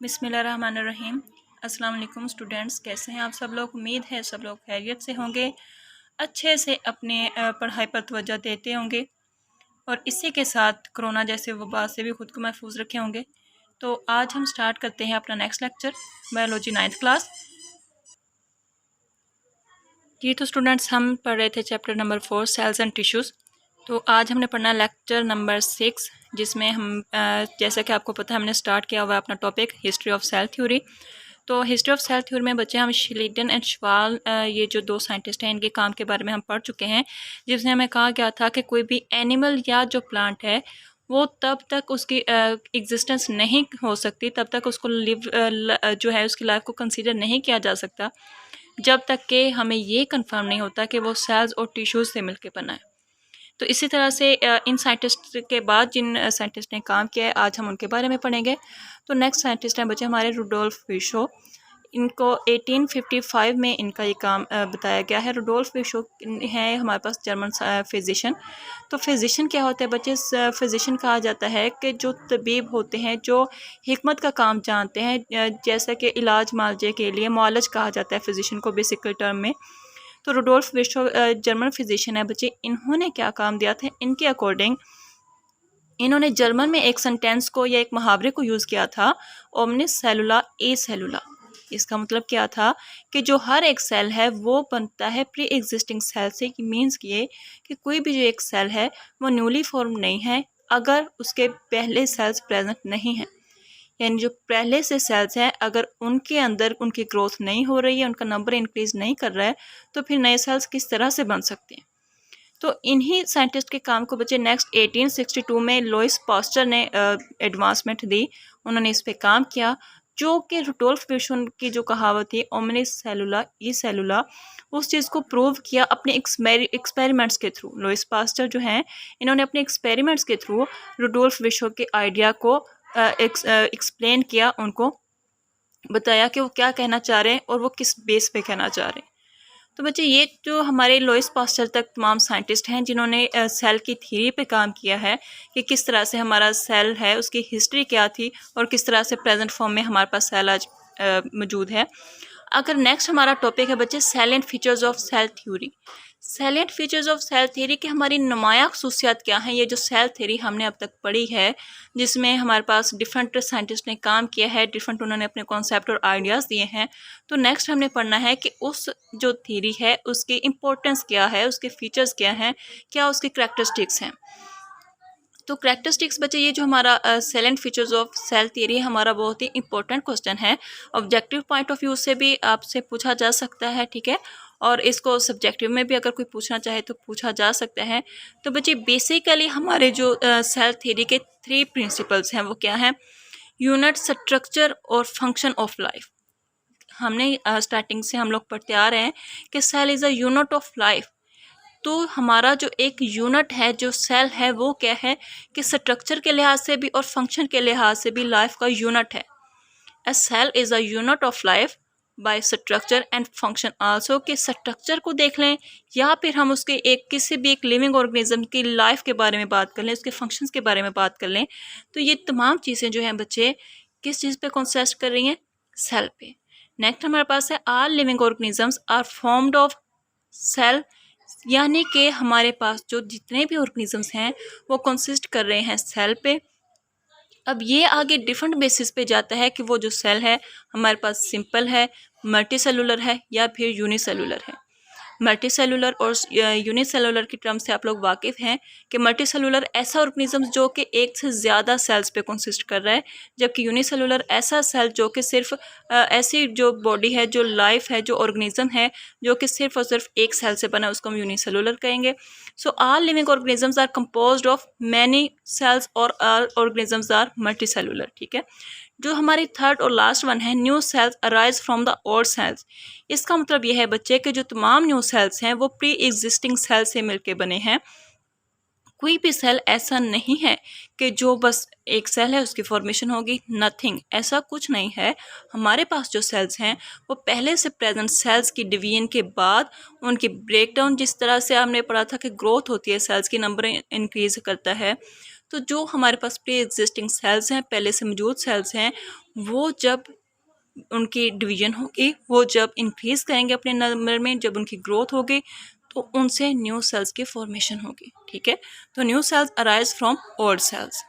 बिस्मिल्लाहिर्रहमानिर्रहीम। अस्सलाम वालेकुम स्टूडेंट्स, कैसे हैं आप सब लोग। उम्मीद है सब लोग खैरियत से होंगे, अच्छे से अपने पढ़ाई पर तवज्जो देते होंगे और इसी के साथ कोरोना जैसे वबा से भी ख़ुद को महफूज रखे होंगे। तो आज हम स्टार्ट करते हैं अपना next lecture, biology 9th class. जी तो स्टूडेंट्स, हम पढ़ रहे थे chapter number 4 cells and tissues. तो आज हमने पढ़ना लेक्चर नंबर 6, जिसमें हम जैसा कि आपको पता है हमने स्टार्ट किया हुआ है अपना topic history of cell theory. तो हिस्ट्री ऑफ सेल थ्योरी में बच्चे हम श्लीडन एंड श्वाल ये जो दो साइंटिस्ट हैं इनके काम के बारे में हम पढ़ चुके हैं, जिसमें हमें कहा गया था कि कोई भी एनिमल या जो प्लांट है वो तब तक उसकी एग्जिस्टेंस नहीं हो सकती, तब तक उसको लिव जो है उसकी लाइफ को कंसीडर नहीं किया जा सकता जब तक कि हमें ये कंफर्म नहीं होता कि वो सेल्स और टिश्यूज़ से मिलकर बना है। तो इसी तरह से इन साइंटिस्ट के बाद जिन साइंटिस्ट ने काम किया है आज हम उनके बारे में पढ़ेंगे। तो नेक्स्ट साइंटिस्ट हैं बच्चे हमारे रुडोल्फ विशो। इनको 1855 में इनका ये काम बताया गया है। रुडोल्फ विशो हैं हमारे पास जर्मन फिजिशियन। तो फिजिशियन क्या होता है बच्चे, फिजिशियन कहा जाता है कि जो तबीब होते हैं, जो हिकमत का काम जानते हैं, जैसा कि इलाज मालजे के लिए मौलज कहा जाता है फिजिशियन को बेसिकल टर्म में। तो रुडोल्फ विशो जर्मन फिजिशियन है बच्चे। इन्होंने क्या काम दिया था, इनके अकॉर्डिंग इन्होंने जर्मन में एक सेंटेंस को या एक मुहावरे को यूज़ किया था, ओमनिस सेलुला ए सेलुला। इसका मतलब क्या था कि जो हर एक सेल है वो बनता है प्री एग्जिस्टिंग सेल से। मीन्स ये कि कोई भी जो एक सेल है वो न्यूली फॉर्म नहीं है अगर उसके पहले सेल्स प्रेजेंट नहीं हैं। यानी जो पहले से सेल्स हैं अगर उनके अंदर उनकी ग्रोथ नहीं हो रही है, उनका नंबर इंक्रीज नहीं कर रहा है, तो फिर नए सेल्स किस तरह से बन सकते हैं। तो इन्हीं साइंटिस्ट के काम को बच्चे नेक्स्ट 1862 में लुईस पास्चर ने एडवांसमेंट दी। उन्होंने इस पे काम किया, जो कि रुडोल्फ विशो की जो कहावत थी ओमनिस सेलुला ई सेलुला, उस चीज़ को प्रूव किया अपने एक्सपेरिमेंट्स के थ्रू। लुईस पास्चर जो हैं इन्होंने अपने एक्सपेरिमेंट्स के थ्रू रुडोल्फ विशो के आइडिया को एक्सप्लेन किया, उनको बताया कि वो क्या कहना चाह रहे हैं और वो किस बेस पे कहना चाह रहे हैं। तो बच्चे ये जो हमारे लुईस पास्चर तक तमाम साइंटिस्ट हैं जिन्होंने सेल की थ्योरी पे काम किया है कि किस तरह से हमारा सेल है, उसकी हिस्ट्री क्या थी और किस तरह से प्रेजेंट फॉर्म में हमारे पास सेल आज मौजूद है। अगर नेक्स्ट हमारा टॉपिक है बच्चे salient features of cell theory. Salient features of cell theory की हमारी नुमाया खसूसियात क्या हैं, ये जो सेल थ्योरी हमने अब तक पढ़ी है, जिसमें हमारे पास डिफरेंट साइंटिस्ट ने काम किया है, डिफरेंट उन्होंने अपने कॉन्सेप्ट और आइडियाज़ दिए हैं। तो नेक्स्ट हमने पढ़ना है कि उस जो थ्योरी है उसकी इम्पोर्टेंस क्या है, उसके फीचर्स क्या हैं, क्या उसकी करैक्टरिस्टिक्स हैं। तो करैक्टरिस्टिक्स बच्चे ये जो हमारा salient features of cell theory हमारा बहुत ही इंपॉर्टेंट क्वेश्चन है। ऑब्जेक्टिव पॉइंट ऑफ व्यू से भी आपसे पूछा जा सकता है, ठीक है, और इसको सब्जेक्टिव में भी अगर कोई पूछना चाहे तो पूछा जा सकता है। तो बच्चे बेसिकली हमारे जो सेल थ्योरी के 3 प्रिंसिपल्स हैं वो क्या हैं, यूनिट, स्ट्रक्चर और फंक्शन ऑफ लाइफ। हमने स्टार्टिंग से हम लोग पढ़ते आ रहे हैं कि cell is a unit of life. तो हमारा जो एक यूनिट है, जो सेल है, वो क्या है कि स्ट्रक्चर के लिहाज से भी और फंक्शन के लिहाज से भी लाइफ का यूनिट है। A cell is a unit of life by structure and function also. कि स्ट्रक्चर को देख लें या फिर हम उसके एक किसी भी एक लिविंग ऑर्गेनिज्म की लाइफ के बारे में बात कर लें, उसके फंक्शंस के बारे में बात कर लें, तो ये तमाम चीज़ें जो हैं बच्चे किस चीज़ पे कंसिस्ट कर रही हैं, सेल पे। नेक्स्ट हमारे पास है all living organisms are formed of cell. यानी कि हमारे पास जो जितने भी ऑर्गेनिजम्स हैं वो कंसिस्ट कर रहे हैं सेल पे। अब ये आगे डिफरेंट बेसिस पे जाता है कि वो जो सेल है हमारे पास सिंपल है, मल्टी सेलुलर है या फिर यूनिसेलुलर है। मल्टी सेलुलर और यूनिसेलुलर की टर्म से आप लोग वाकिफ़ हैं कि मल्टी सेलुलर ऐसा ऑर्गेनिज्म जो कि एक से ज़्यादा सेल्स पे कंसिस्ट कर रहा है, जबकि यूनिसेलुलर ऐसा सेल जो कि सिर्फ ऐसी जो बॉडी है, जो लाइफ है, जो ऑर्गेनिज्म है जो कि सिर्फ और सिर्फ एक सेल से बना है, उसको हम यूनिसेलुलर कहेंगे। So all living organisms are composed of many cells और all organisms are multicellular, ठीक है। जो हमारी थर्ड और लास्ट वन है, new cells arise from the old cells. इसका मतलब यह है बच्चे कि जो तमाम न्यू सेल्स हैं वो प्री एग्जिस्टिंग सेल से मिलके बने हैं। कोई भी सेल ऐसा नहीं है कि जो बस एक सेल है उसकी फॉर्मेशन होगी, नथिंग, ऐसा कुछ नहीं है। हमारे पास जो सेल्स हैं वो पहले से प्रेजेंट सेल्स की डिवीजन के बाद उनकी ब्रेकडाउन, जिस तरह से हमने पढ़ा था कि ग्रोथ होती है, सेल्स की नंबर इंक्रीज करता है, तो जो हमारे पास प्री एग्जिस्टिंग सेल्स हैं, पहले से मौजूद सेल्स हैं, वो जब उनकी डिवीजन होगी, वो जब इंक्रीज करेंगे अपने नंबर में, जब उनकी ग्रोथ होगी, तो उनसे न्यू सेल्स की फॉर्मेशन होगी। ठीक है, तो new cells arise from old sales.